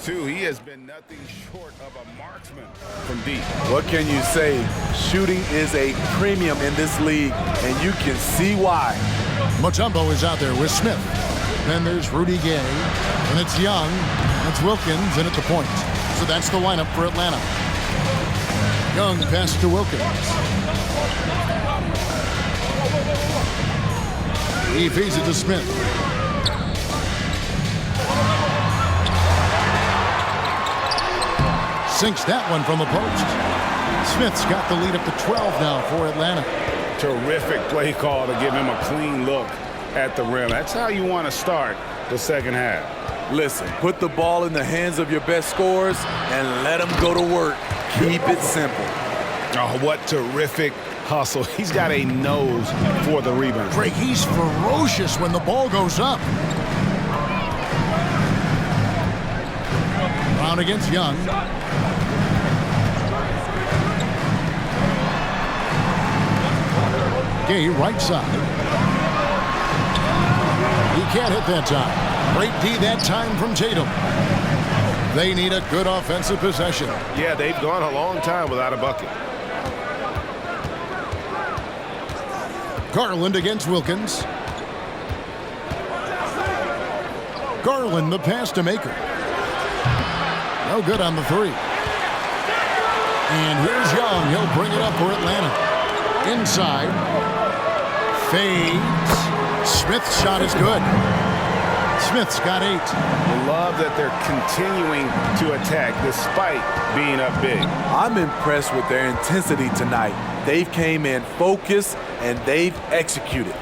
too. He has been nothing short of a marksman from deep. What can you say? Shooting is a premium in this league, and you can see why. Mutombo is out there with Smith. Then there's Rudy Gay, and it's Young, it's Wilkins, and at the point. So that's the lineup for Atlanta. Young pass to Wilkins. He feeds it to Smith. Sinks that one from the post. Smith's got the lead up to 12 now for Atlanta. Terrific play call to give him a clean look at the rim. That's how you want to start the second half. Listen, put the ball in the hands of your best scorers and let them go to work. Keep it simple. Oh, what terrific hustle. He's got a nose for the rebound. Greg, he's ferocious when the ball goes up. Brown against Young. Gay right side. He can't hit that time. Great D that time from Tatum. They need a good offensive possession. Yeah, they've gone a long time without a bucket. Garland against Wilkins. Garland the pass to Maker. No good on the three. And here's Young. He'll bring it up for Atlanta. Inside. Fades. Smith's shot is good. Smith's got 8. I love that they're continuing to attack despite being up big. I'm impressed with their intensity tonight. They've came in focused and they've executed.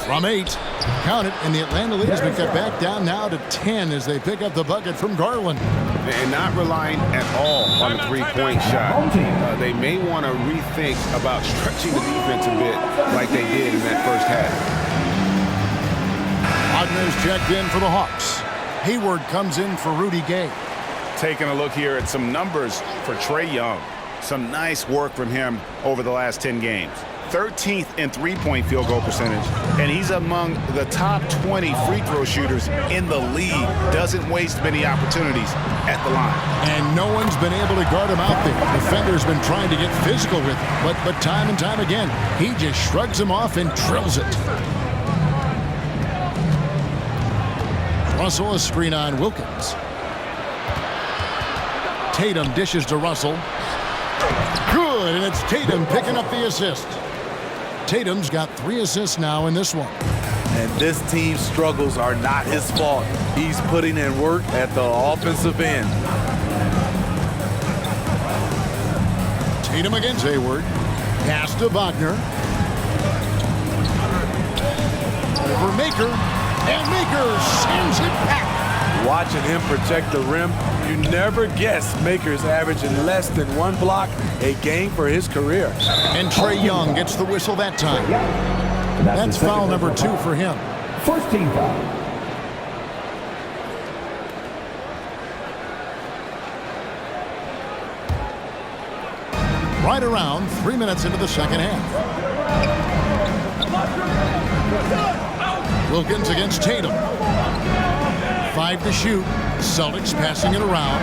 From 8. Count it, and the Atlanta lead has been cut back down now to 10 as they pick up the bucket from Garland. And not relying at all on the three-point shot. They may want to rethink about stretching the defense a bit like they did in that first half. Wagner's checked in for the Hawks. Hayward comes in for Rudy Gay. Taking a look here at some numbers for Trae Young. Some nice work from him over the last 10 games. 13th in three-point field goal percentage, and he's among the top 20 free throw shooters in the league. Doesn't waste many opportunities at the line. And no one's been able to guard him out there. Defender's been trying to get physical with him, but time and time again, he just shrugs him off and drills it. Russell a screen on Wilkins. Tatum dishes to Russell. Good, and it's Tatum picking up the assist. Tatum's got 3 assists now in this one. And this team's struggles are not his fault. He's putting in work at the offensive end. Tatum against Hayward. Pass to Wagner. Over Maker. And Maker sends it back. Watching him protect the rim, you never guess Maker's averaging less than 1 block a game for his career. And Trae Young gets the whistle that time. That's foul number 2 for him. First team foul. Right around 3 minutes into the second half. Wilkins against Tatum. 5 to shoot. Celtics passing it around.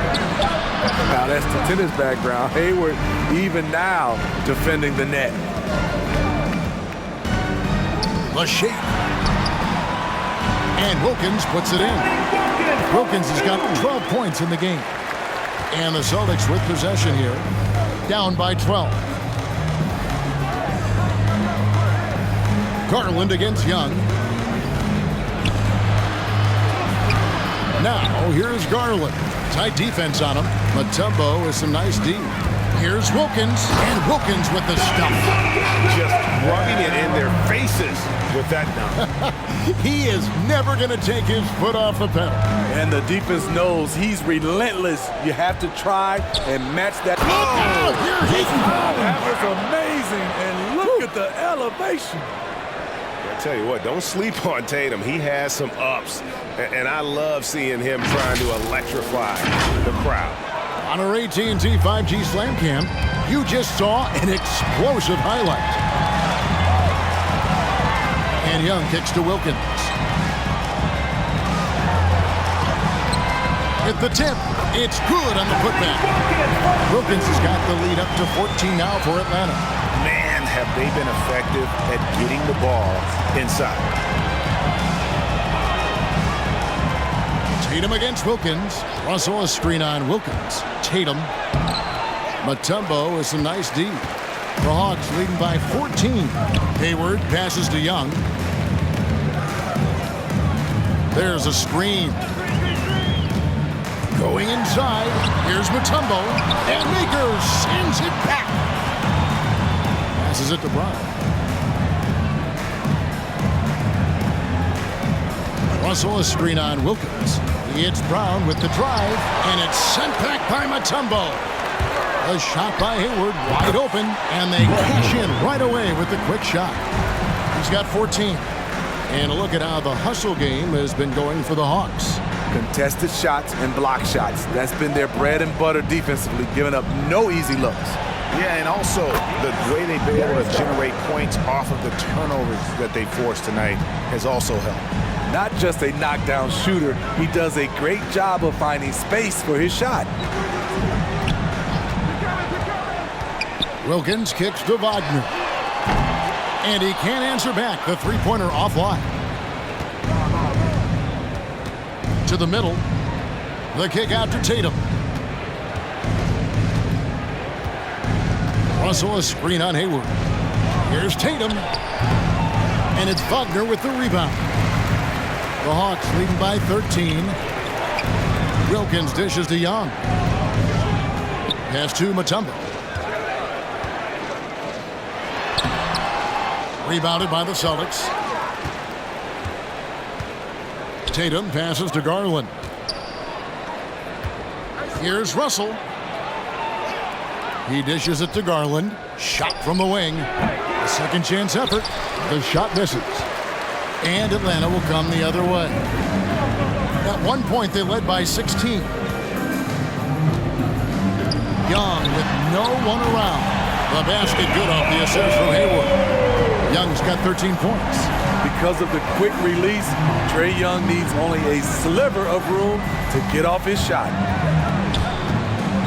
Now that's the tennis background. Hayward even now defending the net. The shape. And Wilkins puts it in. Wilkins has got 12 points in the game. And the Celtics with possession here. Down by 12. Garland against Young. Now, here's Garland. Tight defense on him. Mutombo with some nice D. Here's Wilkins, and Wilkins with the stuff. Just rubbing it in their faces with that dunk. He is never going to take his foot off the pedal. And the defense knows he's relentless. You have to try and match that. Oh, here he comes. That was amazing, and look at the elevation. I tell you what, don't sleep on Tatum. He has some ups, and I love seeing him trying to electrify the crowd. On our AT&T 5G Slam Cam, you just saw an explosive highlight. And Young kicks to Wilkins. At the tip, it's good on the putback. Wilkins has got the lead up to 14 now for Atlanta. Man, have they been effective at getting the ball inside. Tatum against Wilkins. Russell a screen on Wilkins. Tatum. Mutombo is a nice D. The Hawks leading by 14. Hayward passes to Young. There's a screen. Going inside. Here's Mutombo. And Maker sends it back. Passes it to Brown. Russell a screen on Wilkins. He hits Brown with the drive. And it's sent back by Mutombo. A shot by Hayward, wide open, and they cash in right away with the quick shot. He's got 14. And a look at how the hustle game has been going for the Hawks. Contested shots and block shots. That's been their bread and butter defensively, giving up no easy looks. Yeah, and also the way they've been able to generate points off of the turnovers that they forced tonight has also helped. Not just a knockdown shooter, he does a great job of finding space for his shot. Wilkins kicks to Wagner. And he can't answer back. The three-pointer offline. To the middle. The kick out to Tatum. Russell a screen on Hayward. Here's Tatum. And it's Wagner with the rebound. The Hawks leading by 13. Wilkins dishes to Young. Pass to Mutombo. Rebounded by the Celtics. Tatum passes to Garland. Here's Russell. He dishes it to Garland. Shot from the wing. A second chance effort. The shot misses. And Atlanta will come the other way. At one point, they led by 16. Young with no one around. The basket good off the assist from Hayward. Young's got 13 points. Because of the quick release, Trae Young needs only a sliver of room to get off his shot.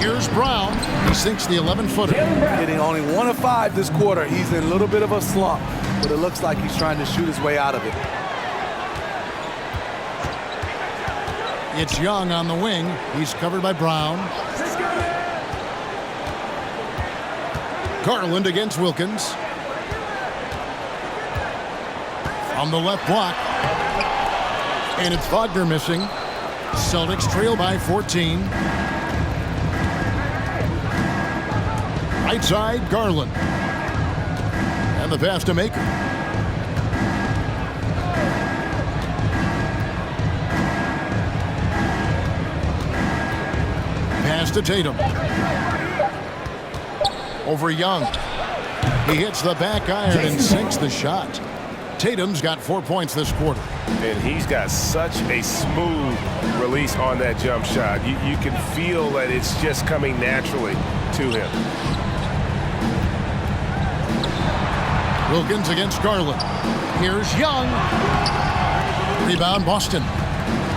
Here's Brown. He sinks the 11-footer. Hitting only 1 of 5 this quarter. He's in a little bit of a slump, but it looks like he's trying to shoot his way out of it. It's Young on the wing. He's covered by Brown. Garland against Wilkins. On the left block. And it's Wagner missing. Celtics trail by 14. Right side, Garland. And the pass to Maker. Pass to Tatum. Over Young. He hits the back iron and sinks the shot. Tatum's got 4 points this quarter. And he's got such a smooth release on that jump shot. You can feel that it's just coming naturally to him. Wilkins against Garland. Here's Young. Rebound Boston.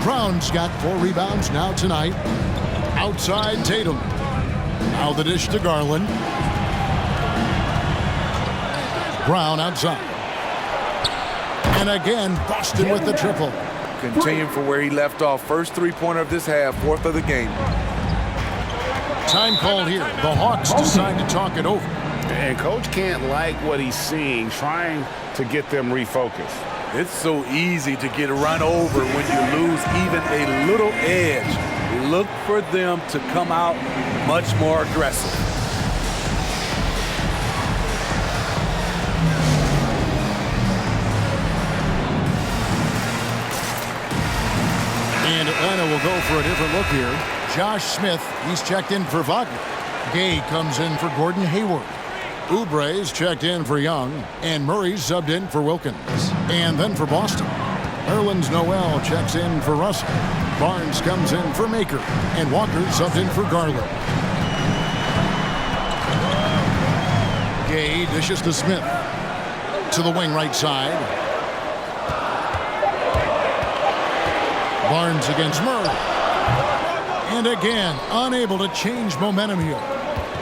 Brown's got 4 rebounds now tonight. Outside Tatum. Now the dish to Garland. Brown outside. And again, Boston with the triple. Continuing from where he left off. First three-pointer of this half, 4th of the game. Time called here. The Hawks decide to talk it over. And Coach can't like what he's seeing, trying to get them refocused. It's so easy to get run over when you lose even a little edge. Look for them to come out much more aggressive. And Atlanta will go for a different look here. Josh Smith, he's checked in for Wagner. Gay comes in for Gordon Hayward. Oubre's checked in for Young. And Murray's subbed in for Wilkins. And then for Boston, Nerlens Noel checks in for Russell. Barnes comes in for Maker. And Walker subbed in for Garland. Gay dishes to Smith. To the wing right side. Barnes against Murray. And again, unable to change momentum here.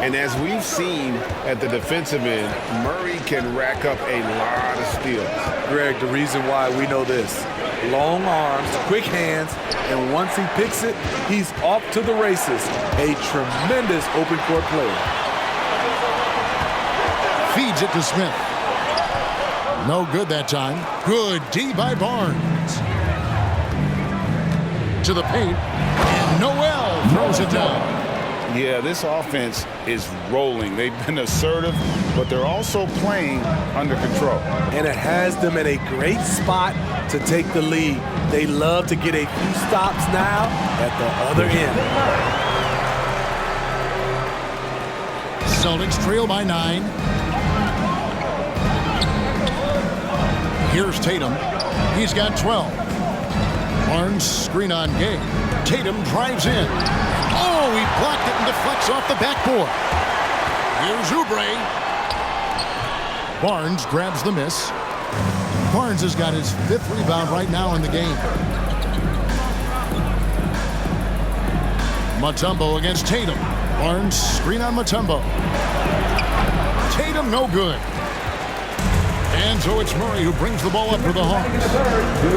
And as we've seen at the defensive end, Murray can rack up a lot of steals. Greg, the reason why we know this, long arms, quick hands, and once he picks it, he's off to the races. A tremendous open court player. Feeds it to Smith. No good that time. Good D by Barnes. To the paint. And Noel throws it down. Yeah, this offense is rolling. They've been assertive, but they're also playing under control. And it has them in a great spot to take the lead. They love to get a few stops now at the other end. Celtics trail by 9. Here's Tatum. He's got 12. Barnes screen on Gay. Tatum drives in. Oh, he blocked it and deflects off the backboard. Here's Oubre. Barnes grabs the miss. Barnes has got his 5th rebound right now in the game. Mutombo against Tatum. Barnes screen on Mutombo. Tatum no good. And so it's Murray who brings the ball up for the Hawks.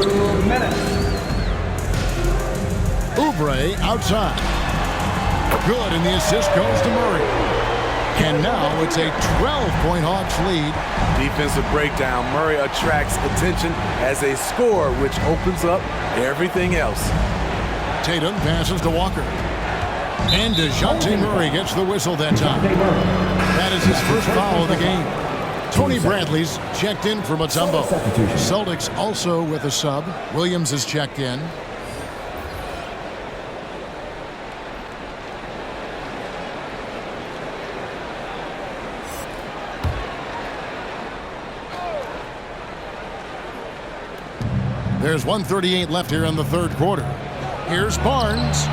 2 minutes. Oubre outside. Good, and the assist goes to Murray. And now it's a 12-point Hawks lead. Defensive breakdown. Murray attracts attention as a scorer, which opens up everything else. Tatum passes to Walker. And DeJounte Murray gets the whistle that time. That is his first foul of the game. Tony Bradley's checked in for Mutombo. Celtics also with a sub. Williams is checked in. There's 1:38 left here in the third quarter. Here's Barnes.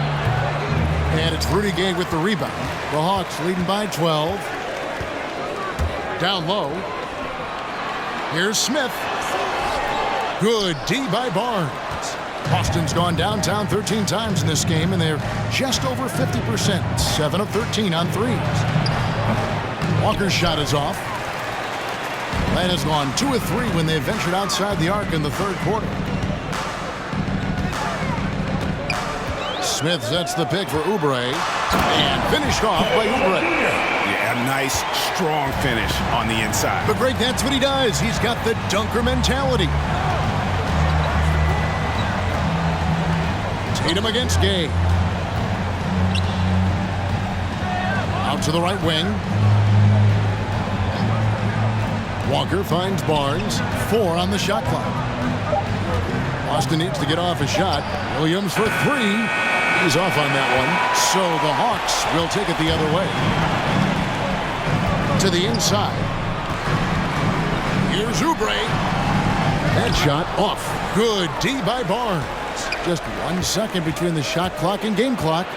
And it's Rudy Gay with the rebound. The Hawks leading by 12. Down low. Here's Smith. Good D by Barnes. Boston's gone downtown 13 times in this game, and they're just over 50%. 7 of 13 on threes. Walker's shot is off. That has gone 2 of 3 when they ventured outside the arc in the third quarter. Smith sets the pick for Oubre. And finished off by Oubre. Yeah, a nice, strong finish on the inside. But Greg, that's what he does. He's got the dunker mentality. Tatum against Gay. Out to the right wing. Walker finds Barnes. 4 on the shot clock. Boston needs to get off a shot. Williams for 3. He's off on that one. So the Hawks will take it the other way. To the inside. Here's Oubre. That shot off. Good D by Barnes. Just 1 second between the shot clock and game clock.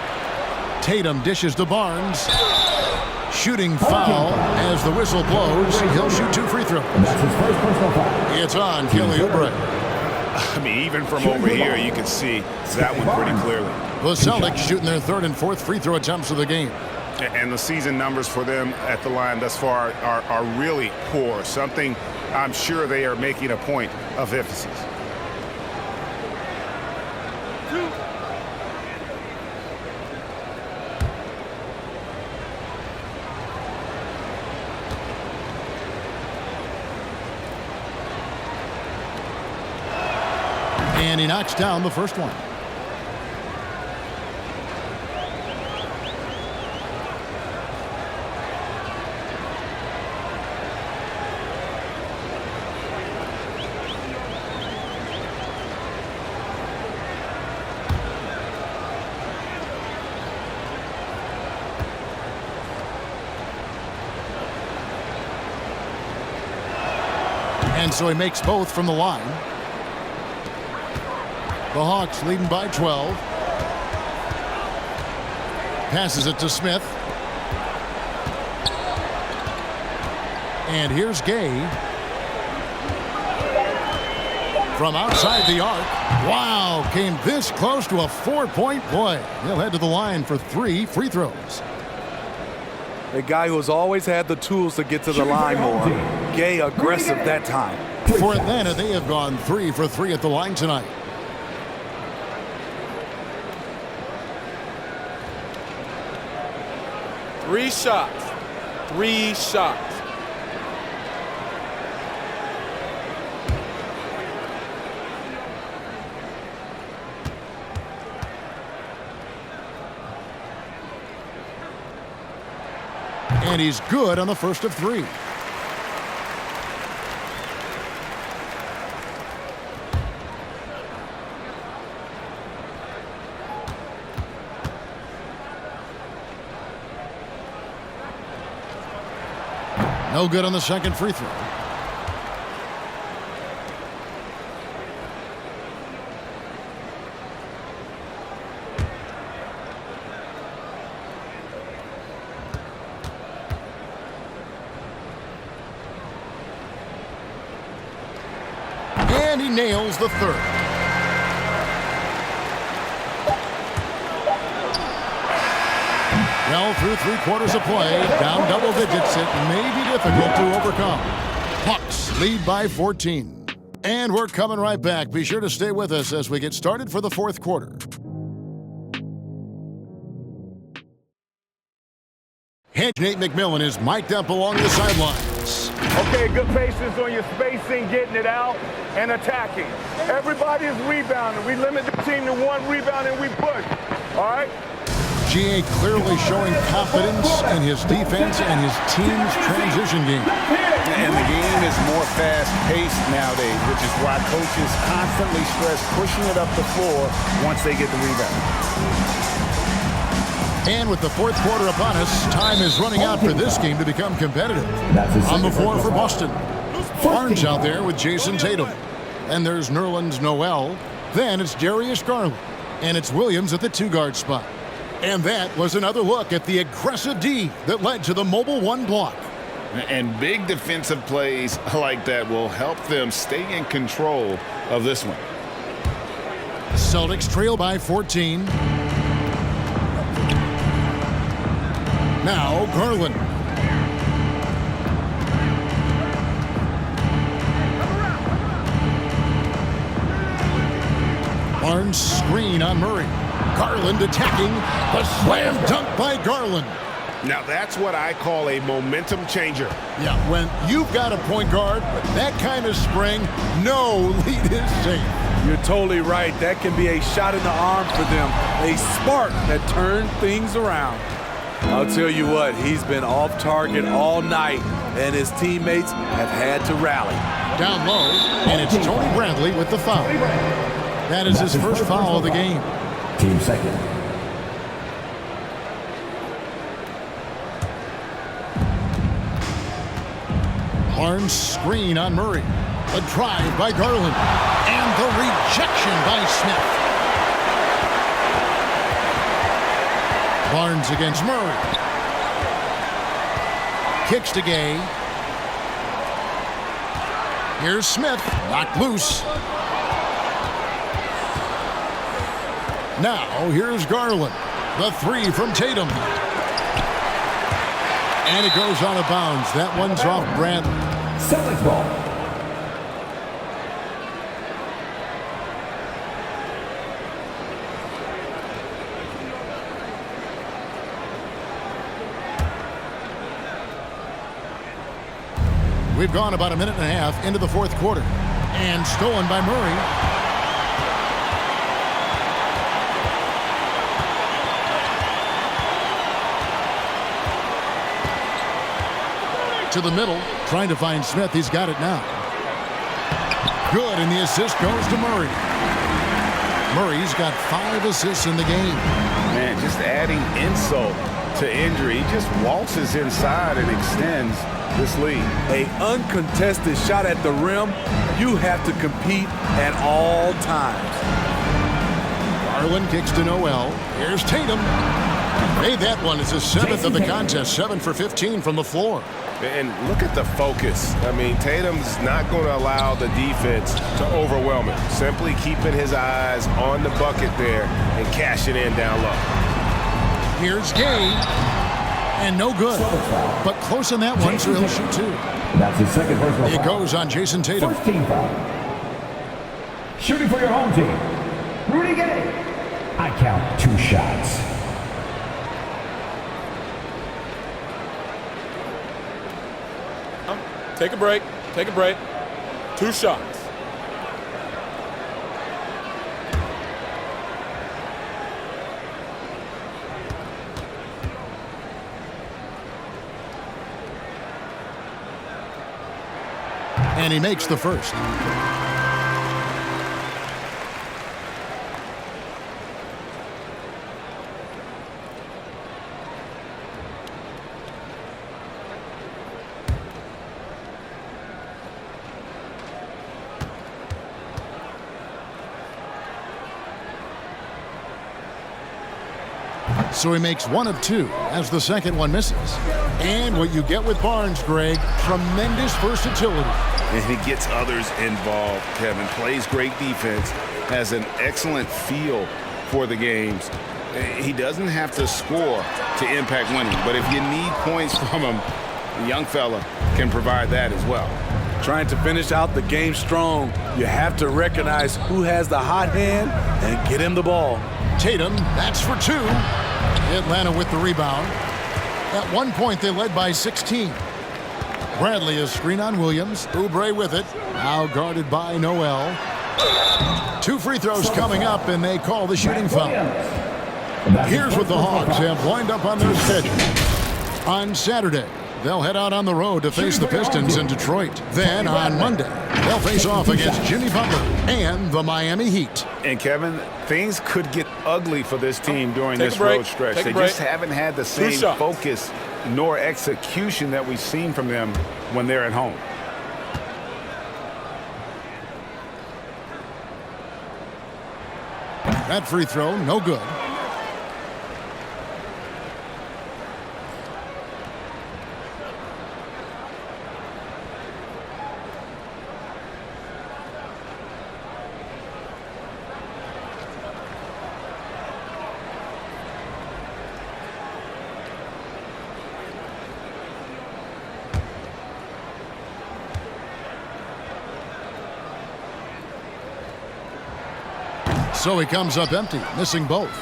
Tatum dishes to Barnes. Shooting foul as the whistle blows. He'll shoot 2 free throws. That's his first personal foul. It's on Kelly Oubre. I mean, even from over here, you can see that one pretty clearly. The Celtics shooting their 3rd and 4th free throw attempts of the game. And the season numbers for them at the line thus far are really poor. Something I'm sure they are making a point of emphasis. And he knocks down the first one. And so he makes both from the line. The Hawks leading by 12. Passes it to Smith. And here's Gay. From outside the arc. Wow, came this close to a 4-point play. He'll head to the line for 3 free throws. A guy who has always had the tools to get to the line more. Gay aggressive that time. For Atlanta, they have gone 3 for 3 at the line tonight. Three shots. 3 shots. And he's good on the first of 3. No good on the second free throw. And he nails the third. Well, through 3 quarters of play, down double digits, it may be difficult to overcome. Hawks lead by 14. And we're coming right back. Be sure to stay with us as we get started for the 4th quarter. Head Nate McMillan is mic'd up along the sidelines. Okay, good patience on your spacing, getting it out, and attacking. Everybody is rebounding. We limit the team to 1 rebound and we push. All right? GA clearly showing confidence in his defense and his team's transition game. And the game is more fast-paced nowadays, which is why coaches constantly stress pushing it up the floor once they get the rebound. And with the 4th quarter upon us, time is running out for this game to become competitive. On the floor for Boston, Barnes out there with Jayson Tatum. And there's Nerlens Noel. Then it's Darius Garland. And it's Williams at the 2-guard spot. And that was another look at the aggressive D that led to the mobile 1 block. And big defensive plays like that will help them stay in control of this one. Celtics trail by 14. Now Garland. Barnes screen on Murray. Garland attacking. The slam dunk by Garland. Now that's what I call a momentum changer. Yeah, when you've got a point guard with that kind of spring, no lead is safe. You're totally right. That can be a shot in the arm for them. A spark that turned things around. I'll tell you what, he's been off target all night, and his teammates have had to rally. Down low, and it's Tony Bradley with the foul. That is his first foul of the game. Team second. Barnes screen on Murray. A drive by Garland. And the rejection by Smith. Barnes against Murray. Kicks to Gay. Here's Smith. Knocked loose. Now, here's Garland. The 3 from Tatum. And it goes out of bounds. That one's off Bradley. Celtics ball. We've gone about a minute and a half into the 4th quarter. And stolen by Murray. To the middle, trying to find Smith. He's got it now. Good, and the assist goes to Murray. Murray's got 5 assists in the game. Man, just adding insult to injury. He just waltzes inside and extends this lead. An uncontested shot at the rim, you have to compete at all times. Garland kicks to Noel. Here's Tatum. Made that one. It's his 7th of the contest. 7 for 15 from the floor. And look at the focus. I mean, Tatum's not going to allow the defense to overwhelm him. Simply keeping his eyes on the bucket there and cashing in down low. Here's Gay. And no good. But close on that one, so he'll shoot 2. That's his second personal foul. It goes on Jayson Tatum. First team foul. Shooting for your home team, Rudy Gay. I count 2 shots. Take a break. Take a break. 2 shots. And he makes the first. So he makes 1 of 2 as the second one misses. And what you get with Barnes, Greg, tremendous versatility. And he gets others involved, Kevin. Plays great defense, has an excellent feel for the games. He doesn't have to score to impact winning, but if you need points from him, the young fella can provide that as well. Trying to finish out the game strong, you have to recognize who has the hot hand and get him the ball. Tatum, that's for 2. Atlanta with the rebound. At one point, they led by 16. Bradley is screen on Williams. Oubre with it. Now guarded by Noel. 2 free throws coming up, and they call the shooting foul. Here's what the Hawks have lined up on their schedule. On Saturday, they'll head out on the road to face the Pistons in Detroit. Then on Monday, they'll face off against Jimmy Butler and the Miami Heat. And Kevin, things could get ugly for this team during this road stretch. They just haven't had the same focus nor execution that we've seen from them when they're at home. That free throw, no good. So he comes up empty, missing both.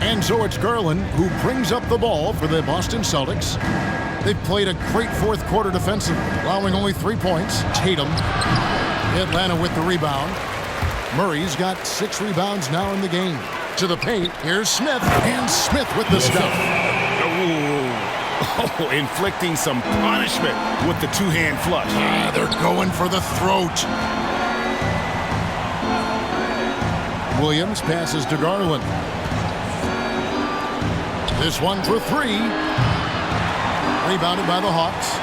And so it's Garland who brings up the ball for the Boston Celtics. They've played a great fourth quarter defensively, allowing only 3 points. Tatum, Atlanta with the rebound. Murray's got 6 rebounds now in the game. To the paint, here's Smith, and Smith with the stuff. Oh, inflicting some punishment with the 2-hand flush. They're going for the throat. Williams passes to Garland. This one for 3. Rebounded by the Hawks.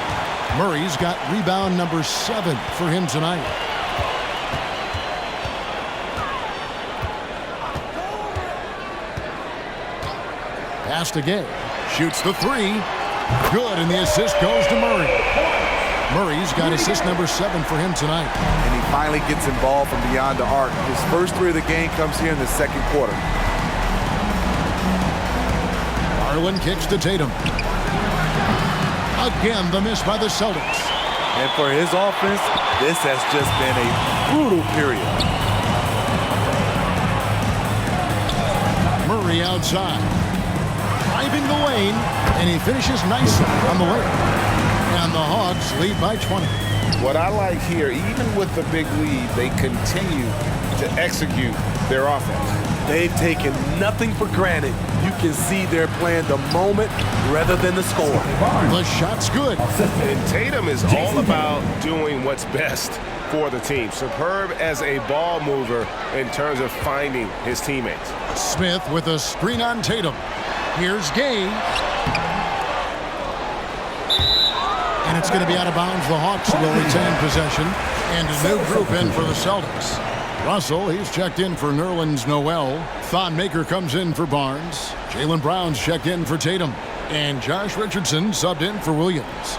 Murray's got rebound number 7 for him tonight. Pass to Gay. Shoots the 3. Good, and the assist goes to Murray. Murray's got assist number 7 for him tonight. And he finally gets involved from beyond the arc. His first 3 of the game comes here in the second quarter. Garland kicks to Tatum. Again, the miss by the Celtics. And for his offense, this has just been a brutal period. Murray outside. Driving the lane, and he finishes nicely on the layup. And the Hawks lead by 20. What I like here, even with the big lead, they continue to execute their offense. They've taken nothing for granted. You can see they're playing the moment rather than the score. The shot's good. And Tatum is all about doing what's best for the team. Superb as a ball mover in terms of finding his teammates. Smith with a screen on Tatum. Here's Gay. And it's going to be out of bounds. The Hawks will retain possession. And a new group in for the Celtics. Russell, he's checked in for Nerlens Noel. Thonmaker comes in for Barnes. Jaylen Brown's checked in for Tatum. And Josh Richardson subbed in for Williams.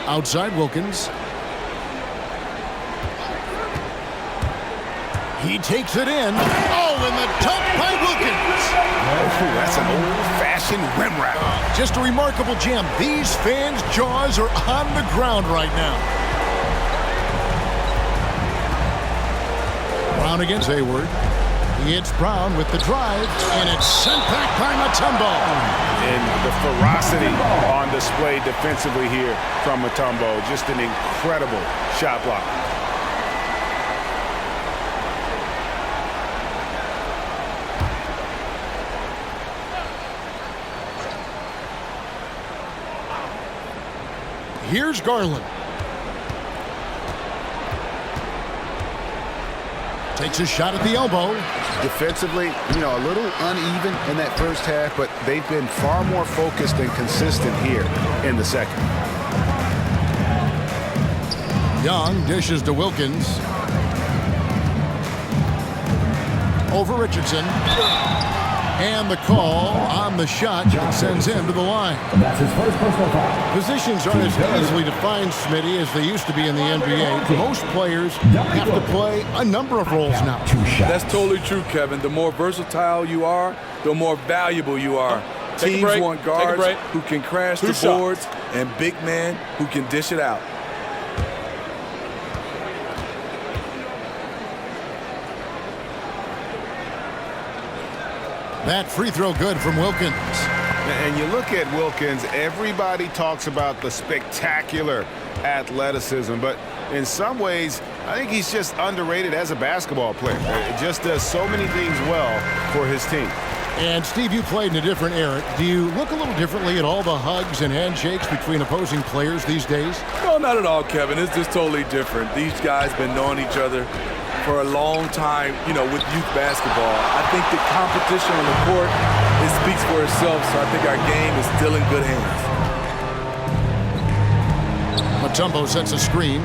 Outside Wilkins. He takes it in. Oh, and the dunk by Wilkins. Oh, that's an old-fashioned rim wrap. Just a remarkable jam. These fans' jaws are on the ground right now. Brown against Hayward. He hits Brown with the drive, and it's sent back by Mutombo. And the ferocity on display defensively here from Mutombo. Just an incredible shot block. Here's Garland. Takes a shot at the elbow. Defensively, a little uneven in that first half, but they've been far more focused and consistent here in the second. Young dishes to Wilkins. Over Richardson. And the call on the shot sends him to the line. That's his first personal foul. Positions aren't as easily defined, Smitty, as they used to be in the NBA. Most players have to play a number of roles now. That's totally true, Kevin. The more versatile you are, the more valuable you are. Teams want guards who can crash the boards and big men who can dish it out. That free throw good from Wilkins. And you look at Wilkins, everybody talks about the spectacular athleticism, but in some ways, I think he's just underrated as a basketball player. It just does so many things well for his team. And Steve, you played in a different era. Do you look a little differently at all the hugs and handshakes between opposing players these days? No, not at all, Kevin. It's just totally different. These guys been knowing each other for a long time, with youth basketball. I think the competition on the court, it speaks for itself, so I think our game is still in good hands. Mutombo sets a screen.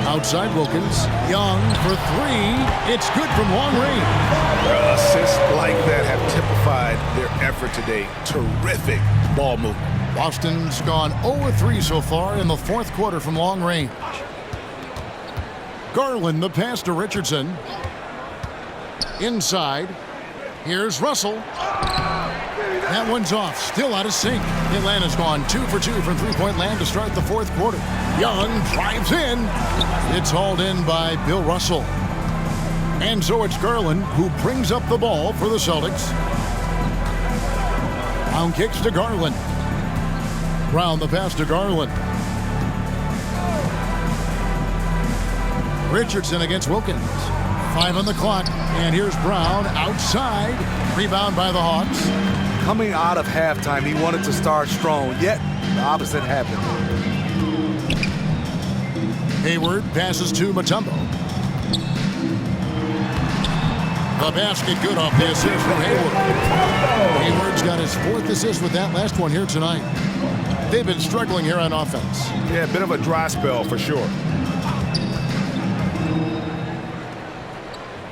Outside Wilkins. Young for three. It's good from long range. Assists like that have typified their effort today. Terrific ball movement. Boston's gone 0-3 so far in the fourth quarter from long range. Garland, the pass to Richardson. Inside. Here's Russell. That one's off. Still out of sync. Atlanta's gone 2 for 2 from three-point land to start the fourth quarter. Young drives in. It's hauled in by Bill Russell. And so it's Garland who brings up the ball for the Celtics. Brown kicks to Garland. Brown the pass to Garland. Richardson against Wilkins. 5 on the clock. And here's Brown outside. Rebound by the Hawks. Coming out of halftime, he wanted to start strong, yet the opposite happened. Hayward passes to Mutombo. The basket good off the assist from Hayward. Hayward's got his 4th assist with that last one here tonight. They've been struggling here on offense. Yeah, a bit of a dry spell for sure.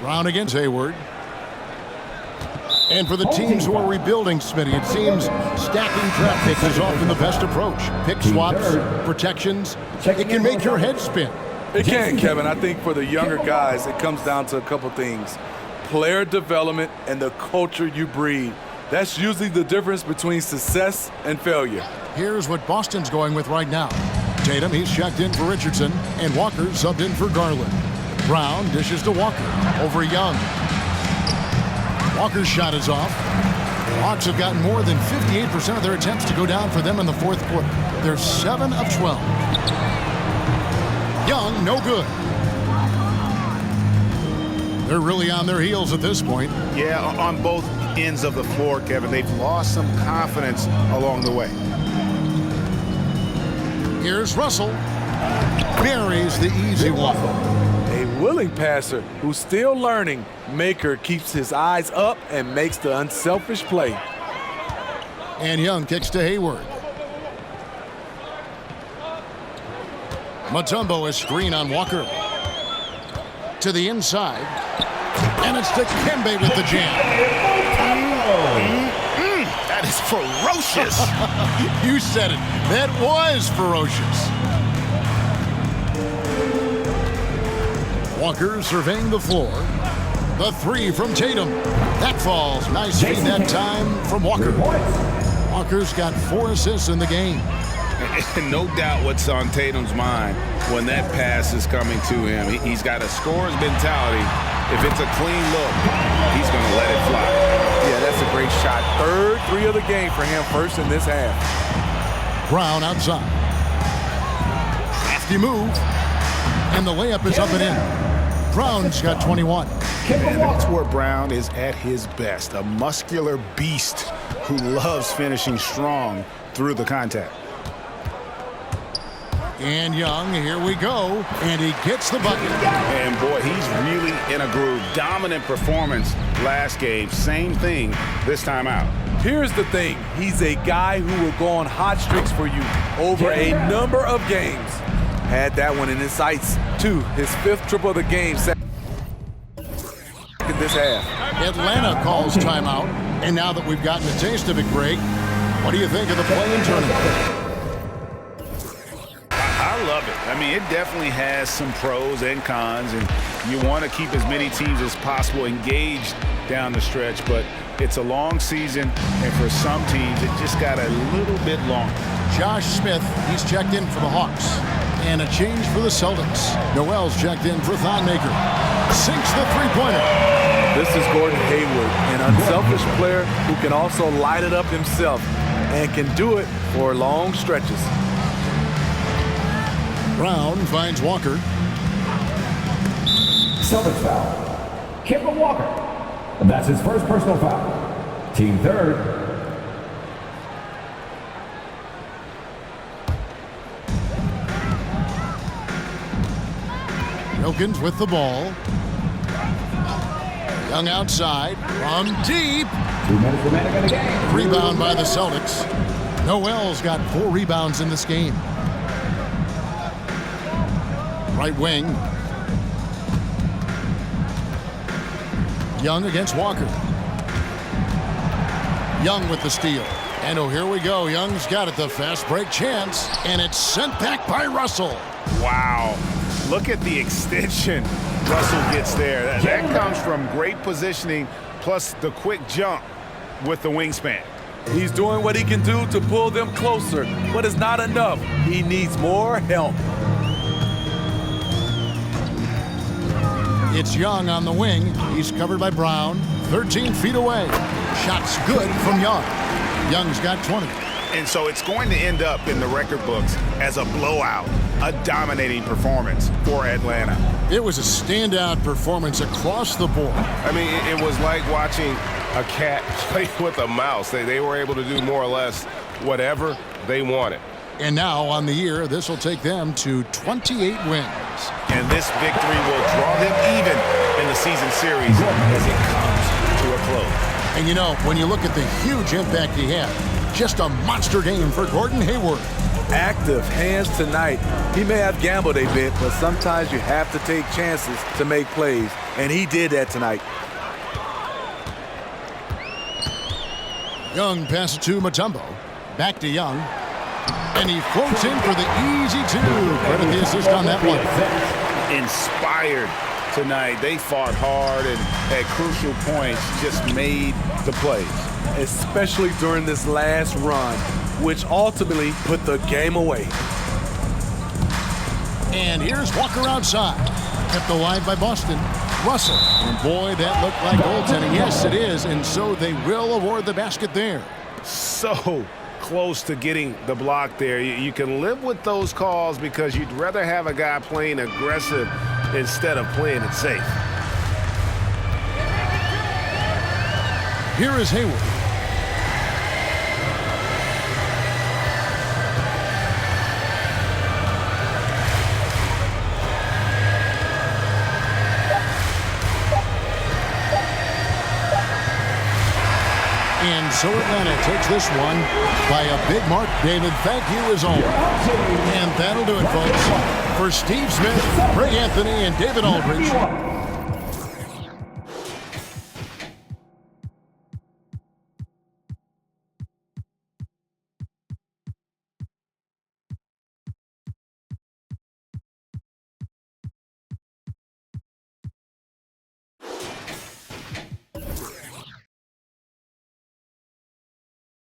Brown against Hayward. And for the teams who are rebuilding, Smitty, it seems stacking draft picks is often the best approach. Pick swaps, protections, it can make your head spin. It can, Kevin. I think for the younger guys, it comes down to a couple things. Player development and the culture you breed. That's usually the difference between success and failure. Here's what Boston's going with right now. Tatum, he's checked in for Richardson, and Walker subbed in for Garland. Brown dishes to Walker over Young. Walker's shot is off. The Hawks have gotten more than 58% of their attempts to go down for them in the fourth quarter. They're 7 of 12. Young, no good. They're really on their heels at this point. Yeah, on both ends of the floor, Kevin. They've lost some confidence along the way. Here's Russell. Buries the easy one. A willing passer who's still learning. Maker keeps his eyes up and makes the unselfish play. And Young kicks to Hayward. Mutombo is screen on Walker. To the inside. And it's to Kembe with the jam. That is ferocious. You said it. That was ferocious. Walker surveying the floor. The three from Tatum. That falls. Nice feed that time from Walker. Walker's got 4 assists in the game. No doubt what's on Tatum's mind when that pass is coming to him. He's got a scorer's mentality. If it's a clean look, he's going to let it fly. Yeah, that's a great shot. Third 3 of the game for him, first in this half. Brown outside. Crafty move. And the layup is up and in. Brown's got 21. And that's where Brown is at his best. A muscular beast who loves finishing strong through the contact. And Young, here we go. And he gets the bucket. And boy, he's really in a groove. Dominant performance last game. Same thing this time out. Here's the thing. He's a guy who will go on hot streaks for you over a number of games. Had that one in his sights, too. His 5th triple of the game in this half. Atlanta calls timeout. And now that we've gotten a taste of it, Greg, what do you think of the play-in tournament? I love it. I mean, it definitely has some pros and cons, and you want to keep as many teams as possible engaged down the stretch, but it's a long season, and for some teams, it just got a little bit longer. Josh Smith, he's checked in for the Hawks. And a change for the Celtics. Noel's checked in for Thonmaker. Sinks the three-pointer. This is Gordon Hayward, an unselfish player who can also light it up himself and can do it for long stretches. Brown finds Walker. Celtics foul. Kemba Walker. And that's his first personal foul. Team third. Wilkins with the ball. Young outside from deep. 2 minutes remaining in the game. Rebound by the Celtics. Noel's got 4 rebounds in this game. Right wing. Young against Walker. Young with the steal. And oh, here we go. Young's got it. The fast break chance. And it's sent back by Russell. Wow. Look at the extension Russell gets there. That comes from great positioning, plus the quick jump with the wingspan. He's doing what he can do to pull them closer, but it's not enough. He needs more help. It's Young on the wing. He's covered by Brown. 13 feet away. Shot's good from Young. Young's got 20. And so it's going to end up in the record books as a blowout, a dominating performance for Atlanta. It was a standout performance across the board. I mean, it was like watching a cat play with a mouse. They were able to do more or less whatever they wanted. And now on the year, this will take them to 28 wins. And this victory will draw them even in the season series as it comes to a close. And you know, when you look at the huge impact he had, just a monster game for Gordon Hayward. Active hands tonight. He may have gambled a bit, but sometimes you have to take chances to make plays, and he did that tonight. Young passes to Mutombo. Back to Young. And he floats in for the easy 2. Credit the assist on that one. Inspired tonight. They fought hard and at crucial points just made the plays. Especially during this last run, which ultimately put the game away. And here's Walker outside. Kept alive by Boston. Russell. And boy, that looked like goaltending. Yes, it is. And so they will award the basket there. So close to getting the block there. You can live with those calls because you'd rather have a guy playing aggressive instead of playing it safe. Here is Hayward. And so Atlanta takes this one by a big mark. David, thank you as always. And that'll do it, folks. For Steve Smith, Greg Anthony, and David Aldridge,